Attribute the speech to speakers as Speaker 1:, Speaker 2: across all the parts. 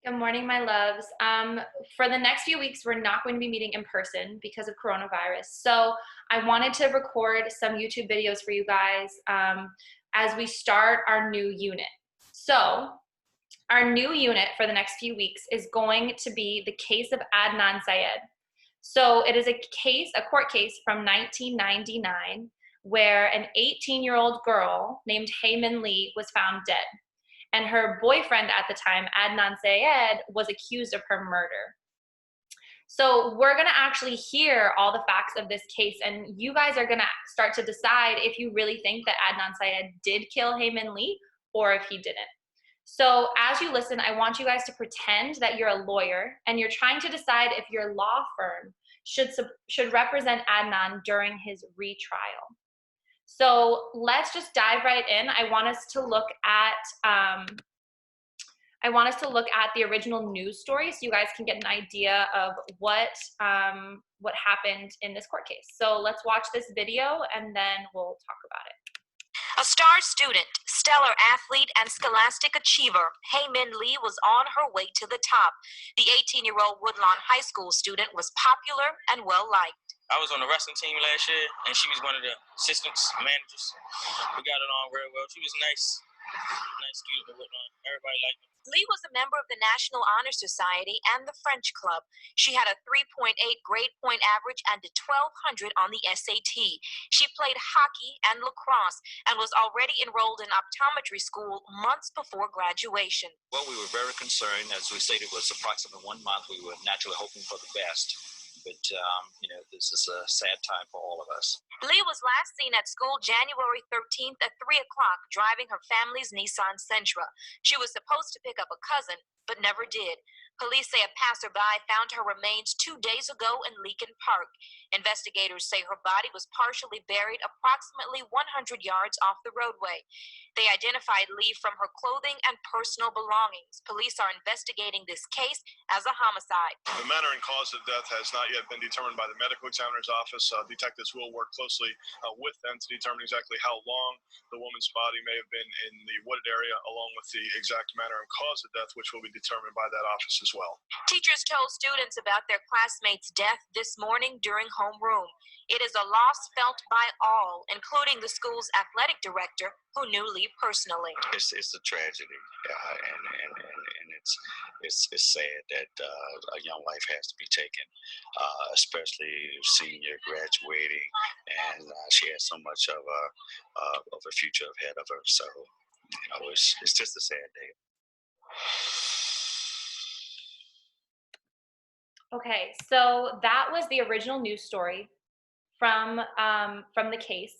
Speaker 1: Good morning, my loves. For the next few weeks, we're not going to be meeting in person because of coronavirus. So I wanted to record some YouTube videos for you guys as we start our new unit. So our new unit for the next few weeks is going to be the case of Adnan Syed. So it is a court case from 1999, where an 18-year-old girl named Heyman Lee was found dead. And her boyfriend at the time, Adnan Syed, was accused of her murder. So we're gonna actually hear all the facts of this case, and you guys are gonna start to decide if you really think that Adnan Syed did kill Heyman Lee or if he didn't. So as you listen, I want you guys to pretend that you're a lawyer and you're trying to decide if your law firm should represent Adnan during his retrial. So let's just dive right in. I want us to look at the original news story so you guys can get an idea of what happened in this court case. So let's watch this video and then we'll talk about it.
Speaker 2: A star student, stellar athlete, and scholastic achiever, Heyman Lee was on her way to the top. The 18-year-old Woodlawn High School student was popular and well-liked.
Speaker 3: I was on the wrestling team last year, and she was one of the assistants, managers. We got along real well. She was nice student at Woodlawn. Everybody liked her.
Speaker 2: Lee was a member of the National Honor Society and the French Club. She had a 3.8 grade point average and a 1200 on the SAT. She played hockey and lacrosse and was already enrolled in optometry school months before graduation.
Speaker 4: Well, we were very concerned. As we stated, it was approximately 1 month. We were naturally hoping for the best. But, this is a sad time for all of us.
Speaker 2: Lee was last seen at school January 13th at 3 o'clock, driving her family's Nissan Sentra. She was supposed to pick up a cousin, but never did. Police say a passerby found her remains 2 days ago in Leakin Park. Investigators say her body was partially buried approximately 100 yards off the roadway. They identified Lee from her clothing and personal belongings. Police are investigating this case as a homicide.
Speaker 5: The manner and cause of death has not yet been determined by the medical examiner's office. Detectives will work closely with them to determine exactly how long the woman's body may have been in the wooded area, along with the exact manner and cause of death, which will be determined by that office as well.
Speaker 2: Teachers told students about their classmates' death this morning during homeroom. It is a loss felt by all, including the school's athletic director, who knew Lee personally.
Speaker 4: It's a tragedy, and it's sad that a young life has to be taken, especially senior graduating, and she has so much of a future ahead of her. So, it's just a sad day.
Speaker 1: Okay, so that was the original news story from the case.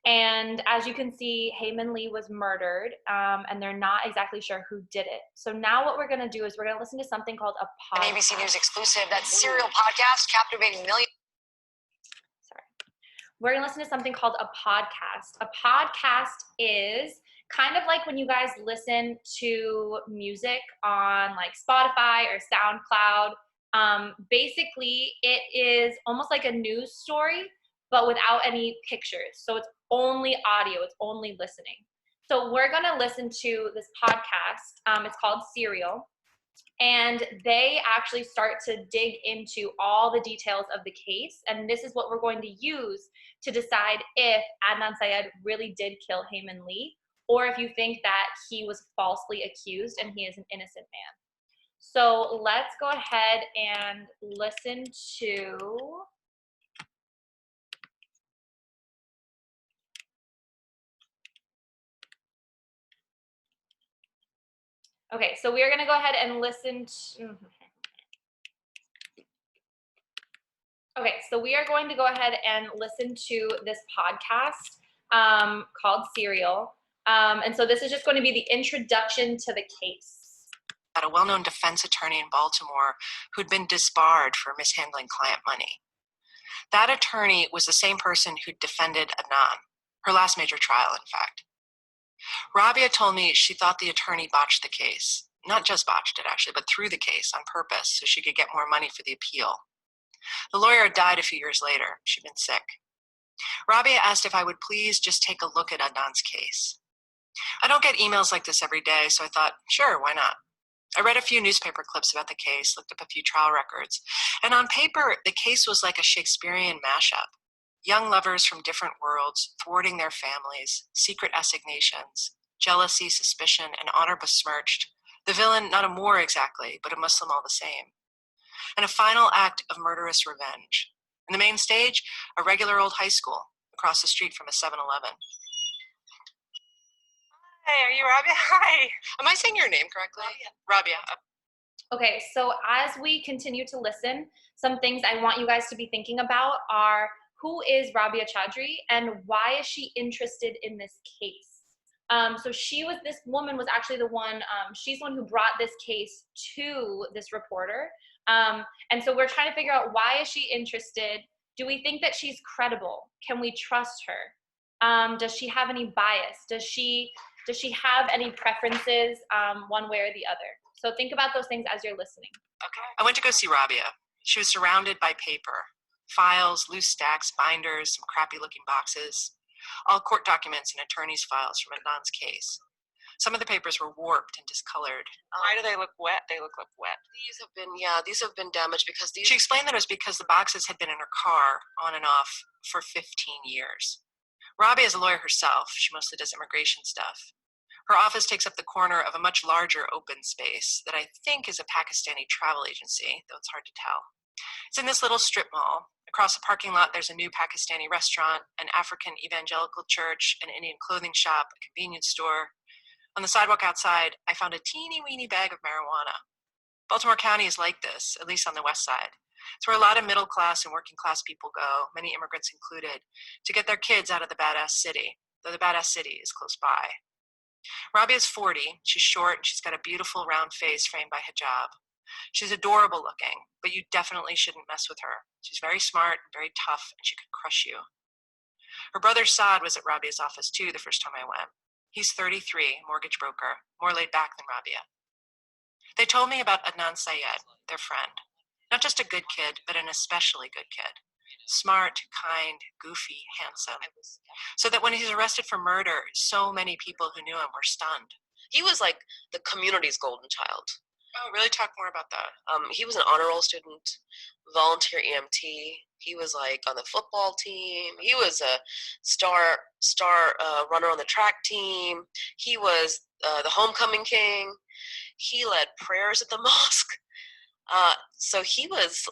Speaker 1: And as you can see, Heyman Lee was murdered, and they're not exactly sure who did it. So now what we're going to do is we're going to listen to something called a podcast.
Speaker 6: An ABC News exclusive, that serial podcast captivating millions.
Speaker 1: Sorry. We're going to listen to something called a podcast. A podcast is kind of like when you guys listen to music on like Spotify or SoundCloud. Basically, it is almost like a news story, but without any pictures. So it's only audio, it's only listening. So we're gonna listen to this podcast. It's called Serial. And they actually start to dig into all the details of the case. And this is what we're going to use to decide if Adnan Syed really did kill Heyman Lee, or if you think that he was falsely accused and he is an innocent man. So let's go ahead and listen to okay, so we are going to go ahead and listen to okay, so we are going to go ahead and listen to this podcast called Serial. And so this is just going to be the introduction to the case.
Speaker 6: A well-known defense attorney in Baltimore who'd been disbarred for mishandling client money. That attorney was the same person who'd defended Adnan, her last major trial, in fact. Rabia told me she thought the attorney botched the case. Not just botched it, actually, but threw the case on purpose so she could get more money for the appeal. The lawyer died a few years later. She'd been sick. Rabia asked if I would please just take a look at Adnan's case. I don't get emails like this every day, so I thought, sure, why not? I read a few newspaper clips about the case, looked up a few trial records, and on paper, the case was like a Shakespearean mashup. Young lovers from different worlds, thwarting their families, secret assignations, jealousy, suspicion, and honor besmirched. The villain, not a Moor exactly, but a Muslim all the same. And a final act of murderous revenge. And the main stage, a regular old high school across the street from a 7-Eleven. Hey, are you Rabia? Hi. Am I saying your name correctly? Rabia.
Speaker 1: Okay, so as we continue to listen, some things I want you guys to be thinking about are, who is Rabia Chaudhry and why is she interested in this case? So this woman was actually the one, she's the one who brought this case to this reporter. And so we're trying to figure out, why is she interested? Do we think that she's credible? Can we trust her? Does she have any bias? Does she have any preferences, one way or the other? So think about those things as you're listening.
Speaker 6: Okay. I went to go see Rabia. She was surrounded by paper, files, loose stacks, binders, some crappy looking boxes, all court documents and attorney's files from Adnan's case. Some of the papers were warped and discolored.
Speaker 2: Why do they look wet? They look like wet.
Speaker 6: These have been damaged because She explained that it was because the boxes had been in her car on and off for 15 years. Rabia is a lawyer herself. She mostly does immigration stuff. Her office takes up the corner of a much larger open space that I think is a Pakistani travel agency, though it's hard to tell. It's in this little strip mall. Across the parking lot, there's a new Pakistani restaurant, an African evangelical church, an Indian clothing shop, a convenience store. On the sidewalk outside, I found a teeny-weeny bag of marijuana. Baltimore County is like this, at least on the west side. It's where a lot of middle-class and working-class people go, many immigrants included, to get their kids out of the badass city, though the badass city is close by. Rabia's 40, she's short, and she's got a beautiful round face framed by hijab. She's adorable looking, but you definitely shouldn't mess with her. She's very smart and very tough, and she could crush you. Her brother Syed was at Rabia's office too the first time I went. He's 33, mortgage broker, more laid back than Rabia. They told me about Adnan Syed, their friend. Not just a good kid, but an especially good kid. Smart, kind, goofy, handsome. So that when he's arrested for murder, so many people who knew him were stunned.
Speaker 2: He was like the community's golden child.
Speaker 6: Oh, really? Talk more about that.
Speaker 2: He was an honor roll student, volunteer EMT. He was like on the football team. He was a star runner on the track team. He was the homecoming king. He led prayers at the mosque. So he was,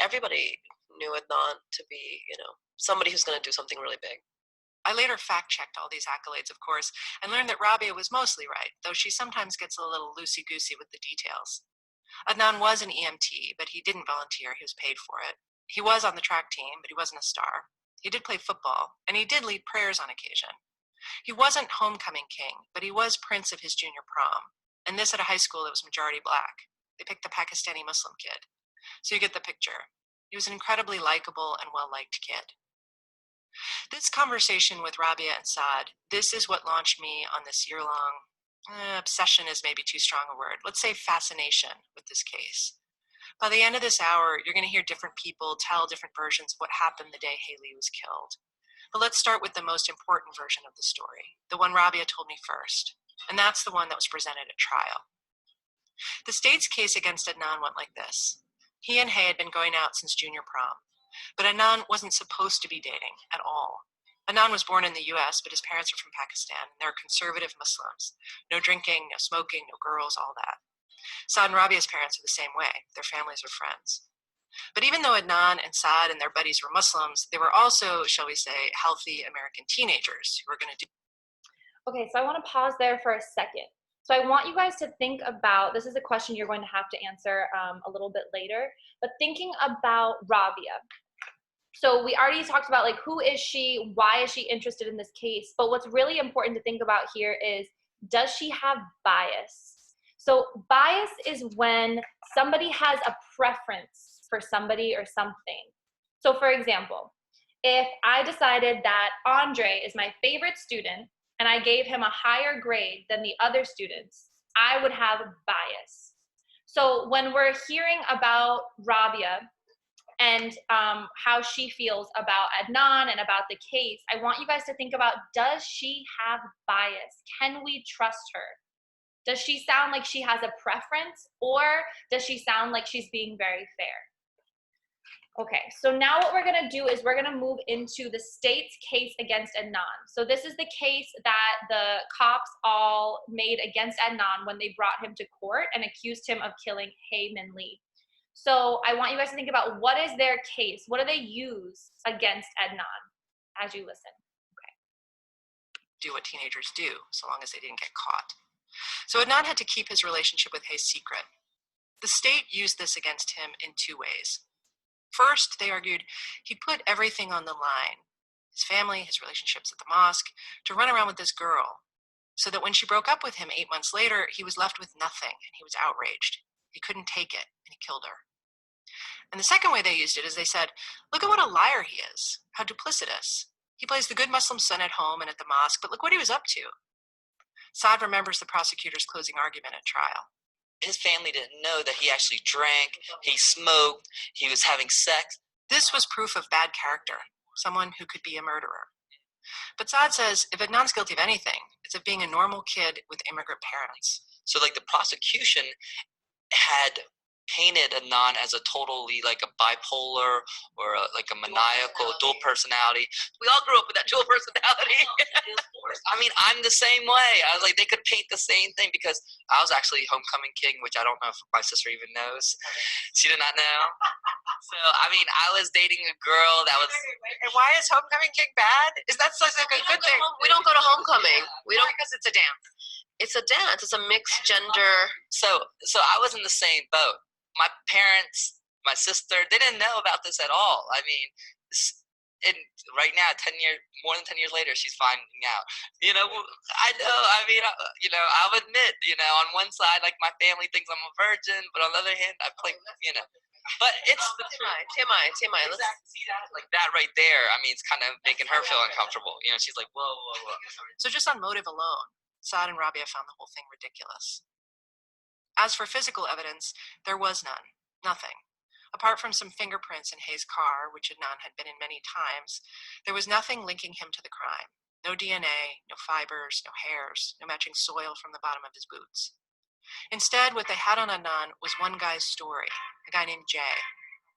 Speaker 2: everybody knew Adnan to be, somebody who's going to do something really big.
Speaker 6: I later fact-checked all these accolades, of course, and learned that Rabia was mostly right, though she sometimes gets a little loosey-goosey with the details. Adnan was an EMT, but he didn't volunteer. He was paid for it. He was on the track team, but he wasn't a star. He did play football, and he did lead prayers on occasion. He wasn't homecoming king, but he was prince of his junior prom, and this at a high school that was majority black. They picked the Pakistani Muslim kid. So you get the picture. He was an incredibly likable and well-liked kid. This conversation with Rabia and Syed, this is what launched me on this year-long, obsession is maybe too strong a word, let's say fascination with this case. By the end of this hour, you're going to hear different people tell different versions of what happened the day Haley was killed. But let's start with the most important version of the story, the one Rabia told me first, and that's the one that was presented at trial. The state's case against Adnan went like this. He and Hay had been going out since junior prom, but Adnan wasn't supposed to be dating at all. Adnan was born in the US, but his parents are from Pakistan, and they're conservative Muslims. No drinking, no smoking, no girls, all that. Saad and Rabia's parents are the same way. Their families are friends. But even though Adnan and Saad and their buddies were Muslims, they were also, shall we say, healthy American teenagers who were going to do.
Speaker 1: Okay, so I want to pause there for a second. So I want you guys to think about, this is a question you're going to have to answer a little bit later, but thinking about Rabia. So we already talked about, like, who is she? Why is she interested in this case? But what's really important to think about here is, does she have bias? So bias is when somebody has a preference for somebody or something. So for example, if I decided that Andre is my favorite student and I gave him a higher grade than the other students, I would have bias. So when we're hearing about Rabia and how she feels about Adnan and about the case, I want you guys to think about, does she have bias? Can we trust her? Does she sound like she has a preference, or does she sound like she's being very fair? Okay, so now what we're gonna do is we're gonna move into the state's case against Adnan. So this is the case that the cops all made against Adnan when they brought him to court and accused him of killing Hae Min Lee. So I want you guys to think about, what is their case? What do they use against Adnan as you listen?
Speaker 6: Do what teenagers do, so long as they didn't get caught. So Adnan had to keep his relationship with Hae's secret. The state used this against him in two ways. First, they argued he put everything on the line, his family, his relationships at the mosque, to run around with this girl, so that when she broke up with him 8 months later, he was left with nothing, and he was outraged. He couldn't take it, and he killed her. And the second way they used it is they said, look at what a liar he is, how duplicitous. He plays the good Muslim son at home and at the mosque, but look what he was up to. Syed remembers the prosecutor's closing argument at trial.
Speaker 7: His family didn't know that he actually drank, he smoked, he was having sex.
Speaker 6: This was proof of bad character, someone who could be a murderer. But Syed says if Adnan's guilty of anything, it's of being a normal kid with immigrant parents.
Speaker 7: So like the prosecution had painted Adnan as a totally like a bipolar or like a maniacal dual personality. We all grew up with that dual personality. I mean, I'm the same way. I was like, they could paint the same thing because I was actually homecoming king, which I don't know if my sister even knows. She did not know. So, I mean, I was dating a girl that was...
Speaker 6: And why is homecoming king bad? Is that such a good thing?
Speaker 2: We don't go to homecoming. We don't, because it's a dance. It's a dance. It's a mixed gender.
Speaker 7: So I was in the same boat. My parents, my sister, they didn't know about this at all. I mean, and right now, more than 10 years later, she's finding out. You know, I know. I mean, you know, I'll admit, you know, on one side, like my family thinks I'm a virgin, but on the other hand, I play, you know. But it's the
Speaker 2: TMI. Let's
Speaker 7: see that, like that right there. I mean, it's kind of making her feel uncomfortable. You know, she's like, whoa.
Speaker 6: So just on motive alone, Syed and Rabia found the whole thing ridiculous. As for physical evidence, there was none, nothing. Apart from some fingerprints in Hae's car, which Adnan had been in many times, there was nothing linking him to the crime. No DNA, no fibers, no hairs, no matching soil from the bottom of his boots. Instead, what they had on Adnan was one guy's story, a guy named Jay.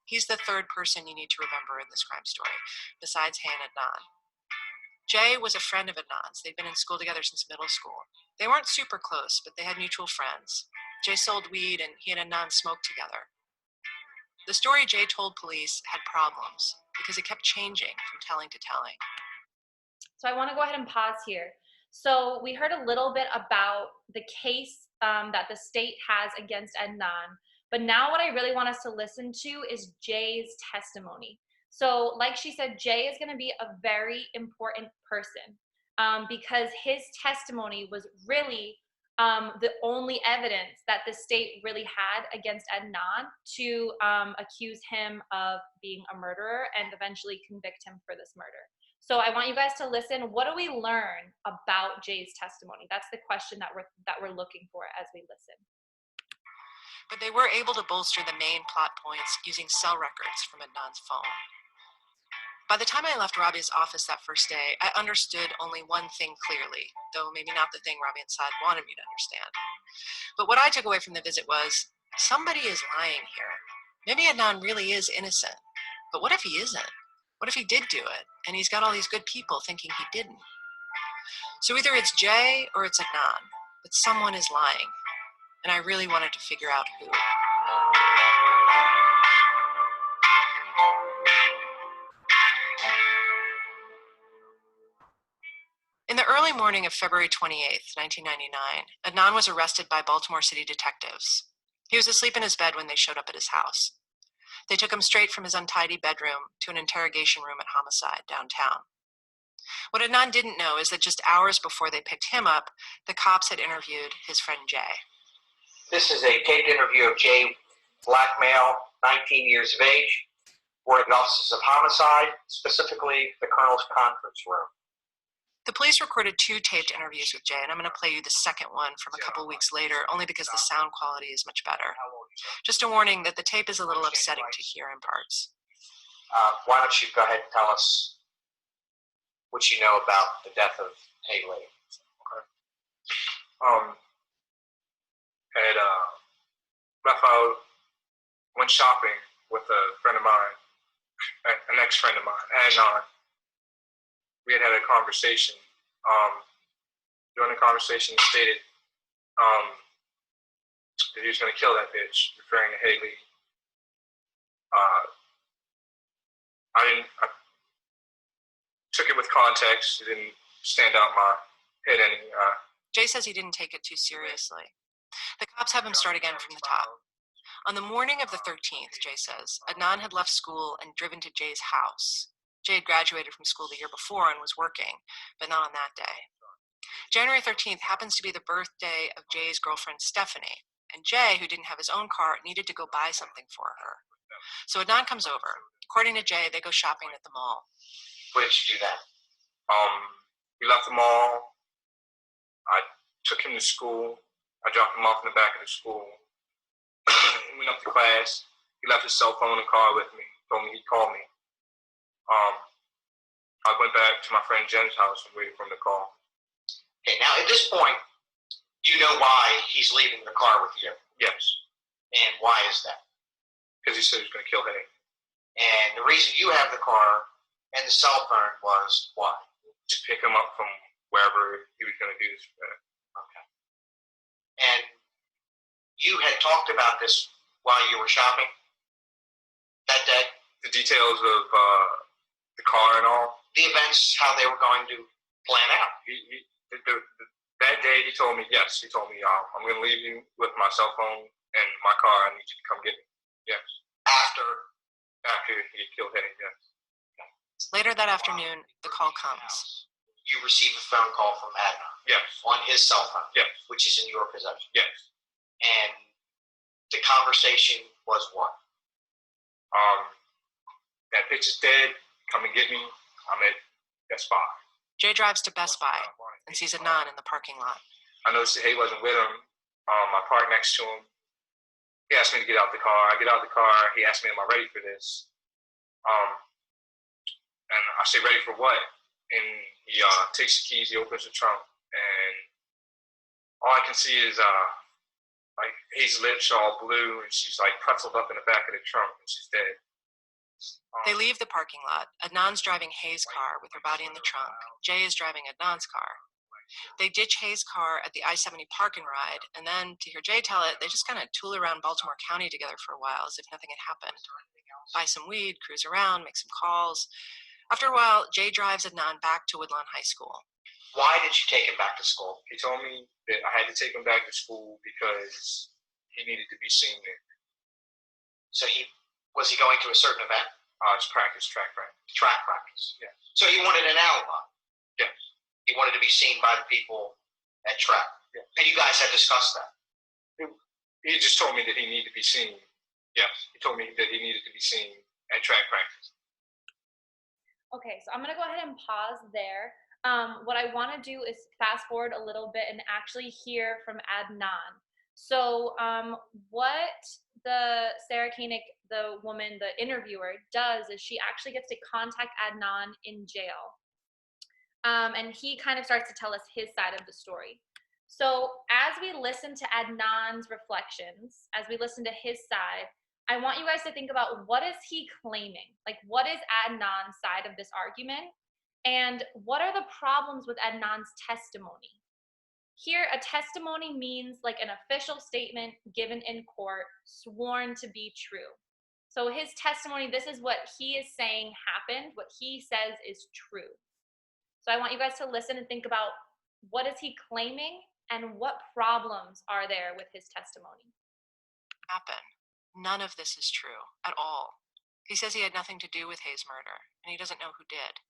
Speaker 6: He's the third person you need to remember in this crime story, besides Hae and Adnan. Jay was a friend of Adnan's. They'd been in school together since middle school. They weren't super close, but they had mutual friends. Jay sold weed, and he and Adnan smoked together. The story Jay told police had problems because it kept changing from telling to telling.
Speaker 1: So I want to go ahead and pause here. So we heard a little bit about the case that the state has against Adnan, but now what I really want us to listen to is Jay's testimony. So like she said, Jay is going to be a very important person because his testimony was really the only evidence that the state really had against Adnan to accuse him of being a murderer and eventually convict him for this murder. So I want you guys to listen. What do we learn about Jay's testimony? That's the question that we're looking for as we listen.
Speaker 6: But they were able to bolster the main plot points using cell records from Adnan's phone. By the time I left Rabia's office that first day, I understood only one thing clearly, though maybe not the thing Rabia and Syed wanted me to understand. But what I took away from the visit was, somebody is lying here. Maybe Adnan really is innocent, but what if he isn't? What if he did do it, and he's got all these good people thinking he didn't? So either it's Jay or it's Adnan, but someone is lying, and I really wanted to figure out who. In the early morning of February 28th, 1999, Adnan was arrested by Baltimore City detectives. He was asleep in his bed when they showed up at his house. They took him straight from his untidy bedroom to an interrogation room at Homicide downtown. What Adnan didn't know is that just hours before they picked him up, the cops had interviewed his friend Jay.
Speaker 8: This is a taped interview of Jay, black male, 19 years of age. We're at the offices of Homicide, specifically the Colonel's conference room.
Speaker 6: The police recorded 2 taped interviews with Jay, and I'm going to play you the second one from a couple weeks later, only because the sound quality is much better. Just a warning that the tape is a little upsetting to hear in parts.
Speaker 8: Why don't you go ahead and tell us what you know about the death of Hae Lee?
Speaker 9: Okay. had left out, went shopping with a friend of mine, an ex-friend of mine, Adnan. We had a conversation. During the conversation, he stated that he was going to kill that bitch, referring to Haley. I took it with context. It didn't stand out my head any.
Speaker 6: Jay says he didn't take it too seriously. The cops have him start again from the top. On the morning of the 13th, Jay says, Adnan had left school and driven to Jay's house. Jay had graduated from school the year before and was working, but not on that day. January 13th happens to be the birthday of Jay's girlfriend, Stephanie, and Jay, who didn't have his own car, needed to go buy something for her. So Adnan comes over. According to Jay, they go shopping at the mall.
Speaker 8: Where did you do that?
Speaker 9: We left the mall. I took him to school. I dropped him off in the back of the school. He went up to class. He left his cell phone in the car with me. Told me he'd call me. I went back to my friend Jen's house and waited for him to call.
Speaker 8: Okay, now at this point, you know why he's leaving the car with you.
Speaker 9: Yes.
Speaker 8: And why is that?
Speaker 9: Because he said he was going to kill Henny.
Speaker 8: And the reason you have the car and the cell phone was why?
Speaker 9: To pick him up from wherever he was going to do this.
Speaker 8: Okay. And you had talked about this while you were shopping that day?
Speaker 9: The details of the car and all?
Speaker 8: The events, how they were going to plan out.
Speaker 9: That day he told me, yes, he told me, I'm going to leave you with my cell phone and my car. I need you to come get me. Yes.
Speaker 8: After
Speaker 9: he killed Henny, yes.
Speaker 6: Later that afternoon, the call comes.
Speaker 8: You receive a phone call from Adnan.
Speaker 9: Yes.
Speaker 8: On his cell phone.
Speaker 9: Yes.
Speaker 8: Which is in your possession.
Speaker 9: Yes.
Speaker 8: And the conversation was what?
Speaker 9: That bitch is dead. Come and get me. I'm at Best Buy.
Speaker 6: Jay drives to Best Buy and sees Adnan in the parking lot.
Speaker 9: I noticed that he wasn't with him. I parked next to him. He asked me to get out the car. I get out the car. He asked me, am I ready for this? And I say, ready for what? And he takes the keys. He opens the trunk. And all I can see is like Hayes' lips all blue. And she's like pretzeled up in the back of the trunk. And she's dead.
Speaker 6: They leave the parking lot. Adnan's driving Hayes' car with her body in the trunk. Jay is driving Adnan's car. They ditch Hayes' car at the I-70 park and ride, and then, to hear Jay tell it, they just kind of tool around Baltimore County together for a while as if nothing had happened. Buy some weed, cruise around, make some calls. After a while, Jay drives Adnan back to Woodlawn High School.
Speaker 8: Why did you take him back to school?
Speaker 9: He told me that I had to take him back to school because he needed to be seen there.
Speaker 8: So was he going to a certain event?
Speaker 9: It's practice, track practice.
Speaker 8: Track practice.
Speaker 9: Yes.
Speaker 8: So he wanted an alibi.
Speaker 9: Yes.
Speaker 8: He wanted to be seen by the people at track.
Speaker 9: Yes.
Speaker 8: And you guys had discussed that.
Speaker 9: He just told me that he needed to be seen. Yes. He told me that he needed to be seen at track practice.
Speaker 1: Okay, so I'm gonna go ahead and pause there. What I want to do is fast forward a little bit and actually hear from Adnan. So what the Sarah Koenig, the woman, the interviewer, does is she actually gets to contact Adnan in jail. And he kind of starts to tell us his side of the story. So as we listen to Adnan's reflections, as we listen to his side, I want you guys to think about what is he claiming? Like, what is Adnan's side of this argument? And what are the problems with Adnan's testimony? Here, a testimony means like an official statement given in court, sworn to be true. So his testimony, this is what he is saying happened, what he says is true. So I want you guys to listen and think about what is he claiming and what problems are there with his testimony.
Speaker 6: Happen. None of this is true at all. He says he had nothing to do with Hayes' murder, and he doesn't know who did.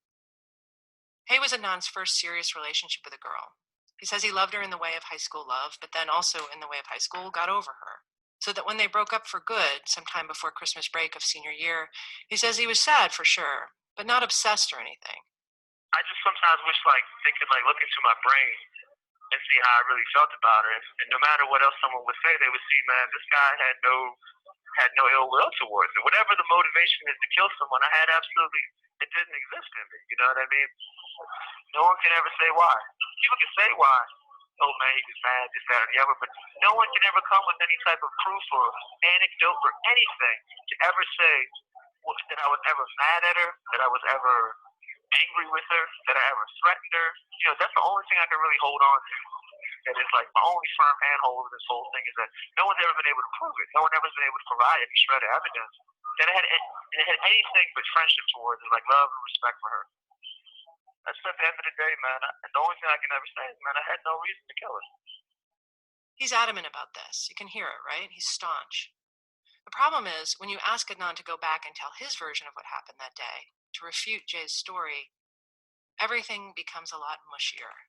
Speaker 6: Hay was Adnan's first serious relationship with a girl. He says he loved her in the way of high school love, but then also in the way of high school got over her. So that when they broke up for good, sometime before Christmas break of senior year, he says he was sad for sure, but not obsessed or anything.
Speaker 10: I just sometimes wish they could look into my brain and see how I really felt about her. And no matter what else someone would say, they would see, man, this guy had no ill will towards it. Whatever the motivation is to kill someone, it didn't exist in me. You know what I mean? No one can ever say why. People can say why, oh man, he was mad, this, that, or the other. But no one can ever come with any type of proof or anecdote or anything to ever say that I was ever mad at her, that I was ever angry with her, that I ever threatened her. You know, that's the only thing I can really hold on to. And it's like my only firm handhold of this whole thing is that no one's ever been able to prove it. No one ever been able to provide any shred of evidence that it had anything but friendship towards her, like love and respect for her. That's at the end of the day, man. The only thing I can ever say is, man, I had no reason to kill her.
Speaker 6: He's adamant about this. You can hear it, right? He's staunch. The problem is, when you ask Adnan to go back and tell his version of what happened that day, to refute Jay's story, everything becomes a lot mushier.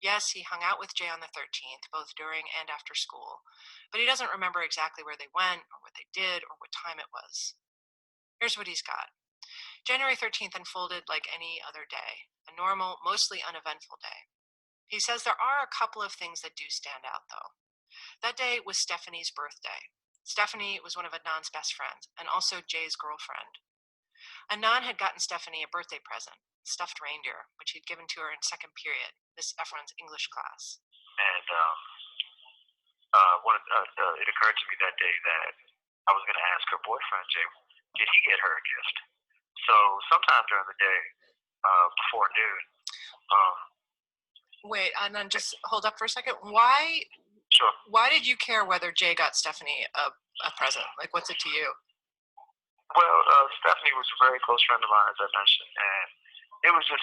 Speaker 6: Yes, he hung out with Jay on the 13th, both during and after school, but he doesn't remember exactly where they went, or what they did, or what time it was. Here's what he's got. January 13th unfolded like any other day, a normal, mostly uneventful day. He says there are a couple of things that do stand out, though. That day was Stephanie's birthday. Stephanie was one of Adnan's best friends, and also Jay's girlfriend. Adnan had gotten Stephanie a birthday present, a stuffed reindeer, which he'd given to her in second period, Miss Efron's English class.
Speaker 10: And it occurred to me that day that I was going to ask her boyfriend, Jay, did he get her a gift? So sometime during the day, before noon.
Speaker 6: Wait, Adnan, just hold up for a second. Why?
Speaker 10: Sure.
Speaker 6: Why did you care whether Jay got Stephanie a present? Like, what's it to you?
Speaker 10: Well, Stephanie was a very close friend of mine, as I mentioned, and it was just,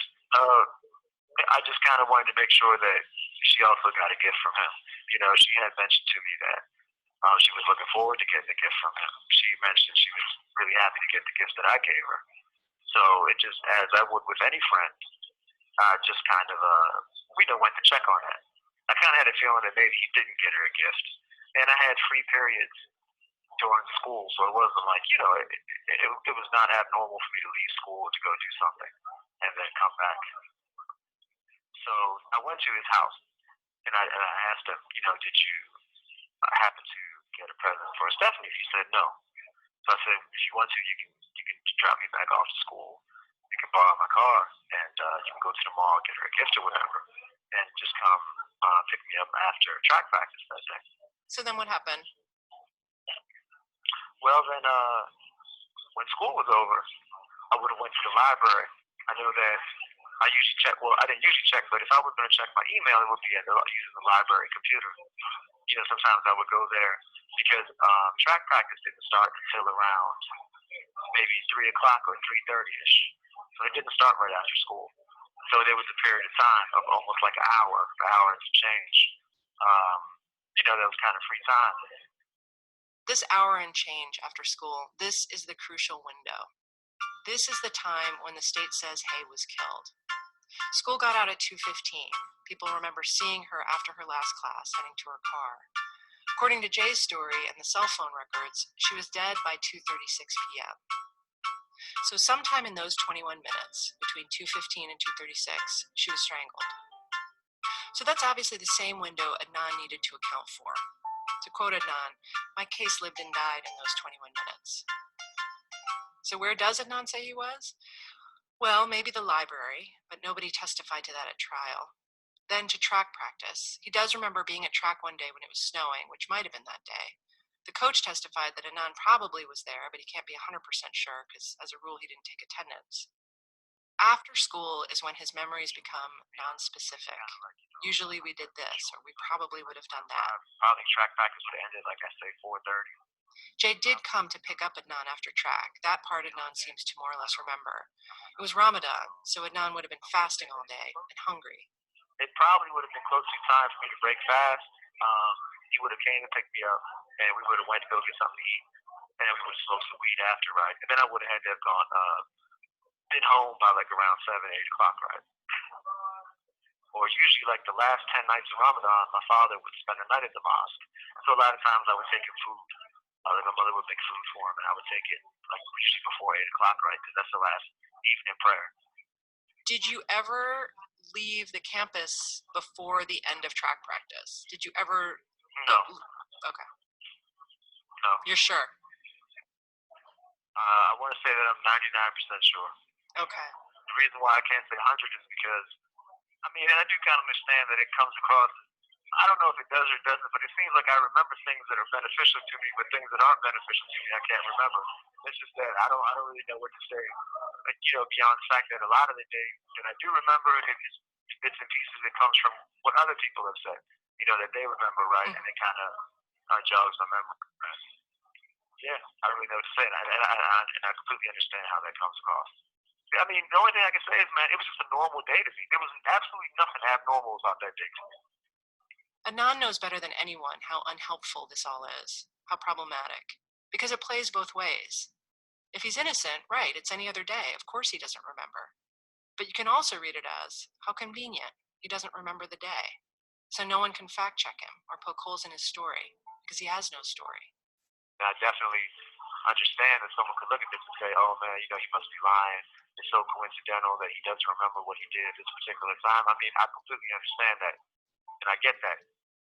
Speaker 10: I just kind of wanted to make sure that she also got a gift from him. You know, she had mentioned to me that she was looking forward to getting a gift from him. She mentioned she was really happy to get the gifts that I gave her. So it just, as I would with any friend, I just kind of, went to check on that. I kind of had a feeling that maybe he didn't get her a gift. And I had free periods during school, so it wasn't like, you know, it was not abnormal for me to leave school to go do something and then come back. So I went to his house and I asked him, you know, did you happen to get a present for Stephanie? He said no. So I said, if you want to, you can drop me back off to school. You can borrow my car and you can go to the mall, get her a gift or whatever, and just come pick me up after track practice that day.
Speaker 6: So then what happened?
Speaker 10: Well, then when school was over, I would have went to the library. I know that I usually check, well, I didn't usually check, but if I was going to check my email, it would be using the library computer. You know, sometimes I would go there because track practice didn't start until around maybe 3 o'clock or 3:30ish. So it didn't start right after school. So there was a period of time of almost like an hour and some change. You know, that was kind of free time.
Speaker 6: This hour and change after school, this is the crucial window. This is the time when the state says Hay was killed. School got out at 2:15. People remember seeing her after her last class, heading to her car. According to Jay's story and the cell phone records, she was dead by 2:36 p.m. So sometime in those 21 minutes, between 2:15 and 2:36, she was strangled. So that's obviously the same window Adnan needed to account for. To quote Adnan, my case lived and died in those 21 minutes. So where does Adnan say he was? Well, maybe the library, but nobody testified to that at trial. Then to track practice. He does remember being at track one day when it was snowing, which might have been that day. The coach testified that Adnan probably was there, but he can't be 100% sure because, as a rule, he didn't take attendance. After school is when his memories become non-specific. Usually we did this, or we probably would have done that.
Speaker 10: Probably track practice would have ended, like I say, 4:30.
Speaker 6: Jay did come to pick up Adnan after track. That part Adnan seems to more or less remember. It was Ramadan, so Adnan would have been fasting all day and hungry.
Speaker 10: It probably would have been close to time for me to break fast. He would have came to pick me up, and we would have went to go get something to eat, and then we would have smoked some weed after, right? And then I would have had to have been home by like around 7, 8 o'clock, right? Or usually like the last 10 nights of Ramadan, my father would spend the night at the mosque. So a lot of times I would take him food. Like my mother would make food for him, and I would take it like usually before 8 o'clock, right? Because that's the last evening prayer.
Speaker 6: Did you ever leave the campus before the end of track practice? Did you ever?
Speaker 10: No.
Speaker 6: Okay.
Speaker 10: No.
Speaker 6: You're sure?
Speaker 10: I want to say that I'm 99% sure.
Speaker 6: Okay.
Speaker 10: The reason why I can't say 100 is because, I mean, I do kind of understand that it comes across I don't know if it does or doesn't, but it seems like I remember things that are beneficial to me, but things that aren't beneficial to me, I can't remember. It's just that I don't really know what to say. But, beyond the fact that a lot of the days that I do remember, it's bits and pieces that comes from what other people have said, that they remember, right? And it kind of jogs my memory. Right? Yeah, I don't really know what to say, and I completely understand how that comes across. I mean, the only thing I can say is, man, it was just a normal day to me. There was absolutely nothing abnormal about that day to me.
Speaker 6: Adnan knows better than anyone how unhelpful this all is, how problematic, because it plays both ways. If he's innocent, right, it's any other day. Of course he doesn't remember. But you can also read it as, how convenient, he doesn't remember the day. So no one can fact check him or poke holes in his story, because he has no story.
Speaker 10: I definitely understand that someone could look at this and say, oh man, he must be lying. It's so coincidental that he doesn't remember what he did at this particular time. I mean, I completely understand that. And I get that.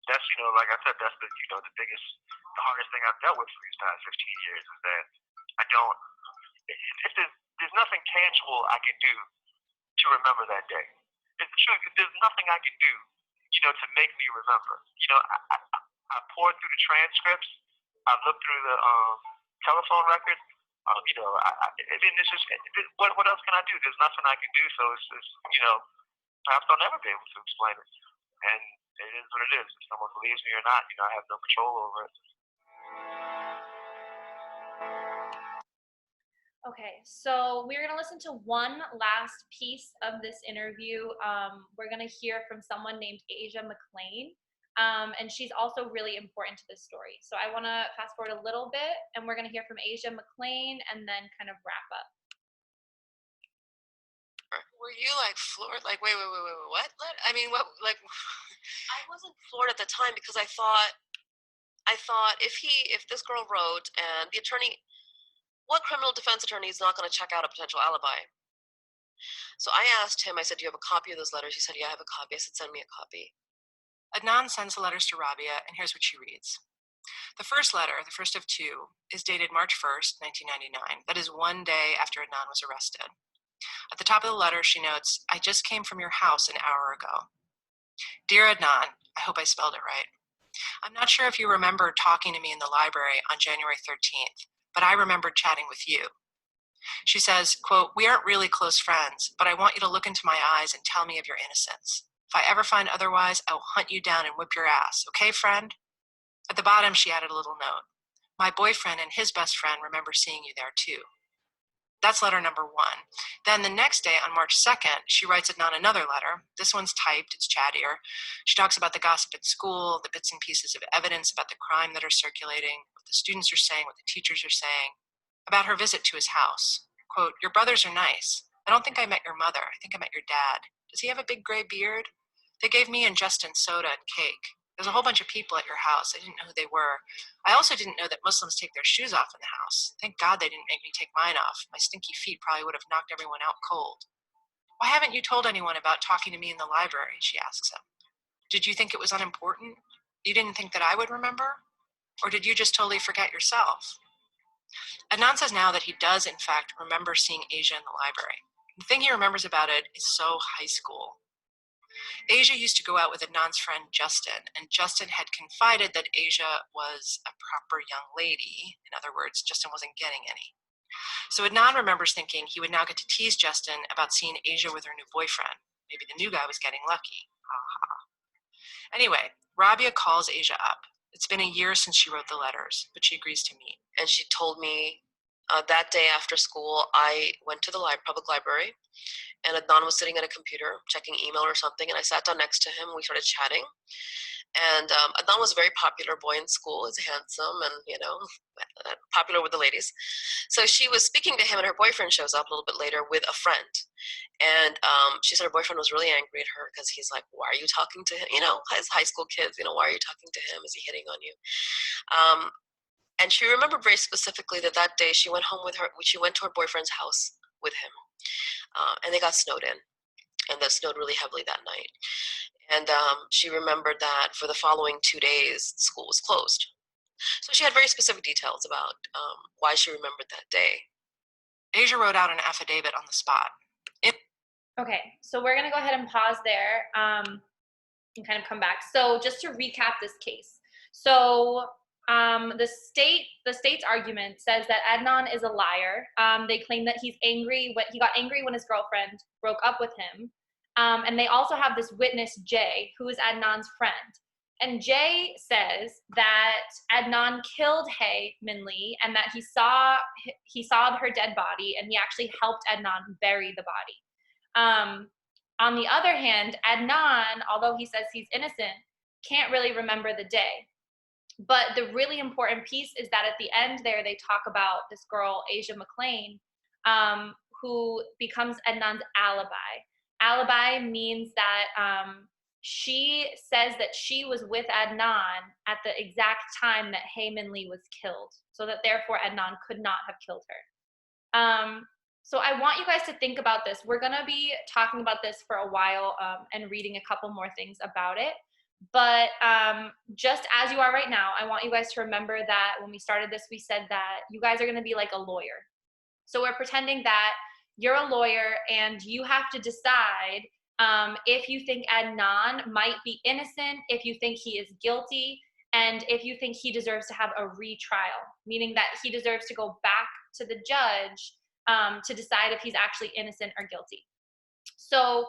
Speaker 10: That's, like I said, that's the hardest thing I've dealt with for these past 15 years is that if there's nothing tangible I can do to remember that day. It's the truth. There's nothing I can do, to make me remember. I poured through the transcripts. I looked through the telephone records. I mean, it's just, what else can I do? There's nothing I can do. So it's just, perhaps I'll never be able to explain it. And it is what it is. If someone believes me or not, I have no control over it.
Speaker 1: Okay, so we're going to listen to one last piece of this interview. We're going to hear from someone named Asia McClain, and she's also really important to this story. So I want to fast forward a little bit, and we're going to hear from Asia McClain and then kind of wrap up.
Speaker 6: Were you floored? Wait, what? I mean, what?
Speaker 2: I wasn't floored at the time because I thought if this girl wrote and the attorney, what criminal defense attorney is not going to check out a potential alibi? So I asked him, I said, do you have a copy of those letters? He said, yeah, I have a copy. I said, send me a copy.
Speaker 6: Adnan sends the letters to Rabia, and here's what she reads. The first letter, the first of two, is dated March 1st, 1999. That is one day after Adnan was arrested. At the top of the letter, she notes, I just came from your house an hour ago. Dear Adnan, I hope I spelled it right. I'm not sure if you remember talking to me in the library on January 13th, but I remembered chatting with you. She says, quote, we aren't really close friends, but I want you to look into my eyes and tell me of your innocence. If I ever find otherwise, I will hunt you down and whip your ass. Okay, friend? At the bottom, she added a little note. My boyfriend and his best friend remember seeing you there too. That's letter number one. Then the next day, on March 2nd, she writes Adnan another letter. This one's typed, it's chattier. She talks about the gossip at school, the bits and pieces of evidence about the crime that are circulating, what the students are saying, what the teachers are saying, about her visit to his house. Quote, your brothers are nice. I don't think I met your mother. I think I met your dad. Does he have a big gray beard? They gave me and Justin soda and cake. There's a whole bunch of people at your house. I didn't know who they were. I also didn't know that Muslims take their shoes off in the house. Thank God they didn't make me take mine off. My stinky feet probably would have knocked everyone out cold. Why haven't you told anyone about talking to me in the library? She asks him. Did you think it was unimportant? You didn't think that I would remember? Or did you just totally forget yourself? Adnan says now that he does, in fact, remember seeing Asia in the library. The thing he remembers about it is so high school. Asia used to go out with Adnan's friend Justin, and Justin had confided that Asia was a proper young lady. In other words, Justin wasn't getting any. So Adnan remembers thinking he would now get to tease Justin about seeing Asia with her new boyfriend. Maybe the new guy was getting lucky. Anyway, Rabia calls Asia up. It's been a year since she wrote the letters, but she agrees to meet.
Speaker 2: And she told me that day after school, I went to the public library, and Adnan was sitting at a computer checking email or something, and I sat down next to him, and we started chatting. And Adnan was a very popular boy in school. He's handsome and, popular with the ladies. So she was speaking to him, and her boyfriend shows up a little bit later with a friend. And she said her boyfriend was really angry at her because he's like, why are you talking to him? As high school kids, why are you talking to him? Is he hitting on you? And she remembered very specifically that day she went to her boyfriend's house with him. And they got snowed in. And that snowed really heavily that night. And she remembered that for the following 2 days, school was closed. So she had very specific details about why she remembered that day.
Speaker 6: Asia wrote out an affidavit on the spot.
Speaker 1: Okay, so we're going to go ahead and pause there. and kind of come back. So just to recap this case. So the state's argument says that Adnan is a liar. They claim that he got angry when his girlfriend broke up with him. And they also have this witness, Jay, who is Adnan's friend. And Jay says that Adnan killed Hae Min Lee and that he saw her dead body, and he actually helped Adnan bury the body. On the other hand, Adnan, although he says he's innocent, can't really remember the day. But the really important piece is that at the end there, they talk about this girl, Asia McClain, who becomes Adnan's alibi. Alibi means that she says that she was with Adnan at the exact time that Hae Min Lee was killed, so that therefore Adnan could not have killed her. So I want you guys to think about this. We're going to be talking about this for a while and reading a couple more things about it. But just as you are right now, I want you guys to remember that when we started this, we said that you guys are going to be like a lawyer. So we're pretending that you're a lawyer and you have to decide if you think Adnan might be innocent, if you think he is guilty, and if you think he deserves to have a retrial, meaning that he deserves to go back to the judge to decide if he's actually innocent or guilty. So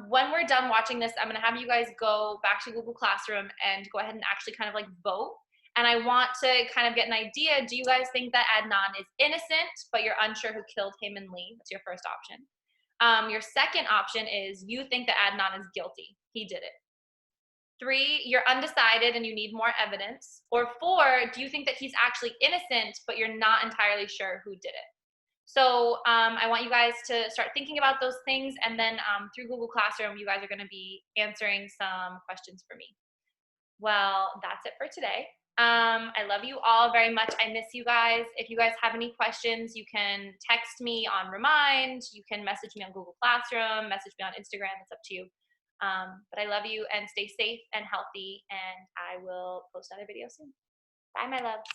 Speaker 1: when we're done watching this, I'm going to have you guys go back to Google Classroom and go ahead and actually kind of like vote. And I want to kind of get an idea. Do you guys think that Adnan is innocent, but you're unsure who killed Hae Min Lee? That's your first option. Your second option is you think that Adnan is guilty. He did it. 3, you're undecided and you need more evidence. Or 4, do you think that he's actually innocent, but you're not entirely sure who did it? So I want you guys to start thinking about those things, and then through Google Classroom, you guys are going to be answering some questions for me. Well, that's it for today. I love you all very much. I miss you guys. If you guys have any questions, you can text me on Remind. You can message me on Google Classroom, message me on Instagram. It's up to you. But I love you, and stay safe and healthy, and I will post another video soon. Bye, my loves.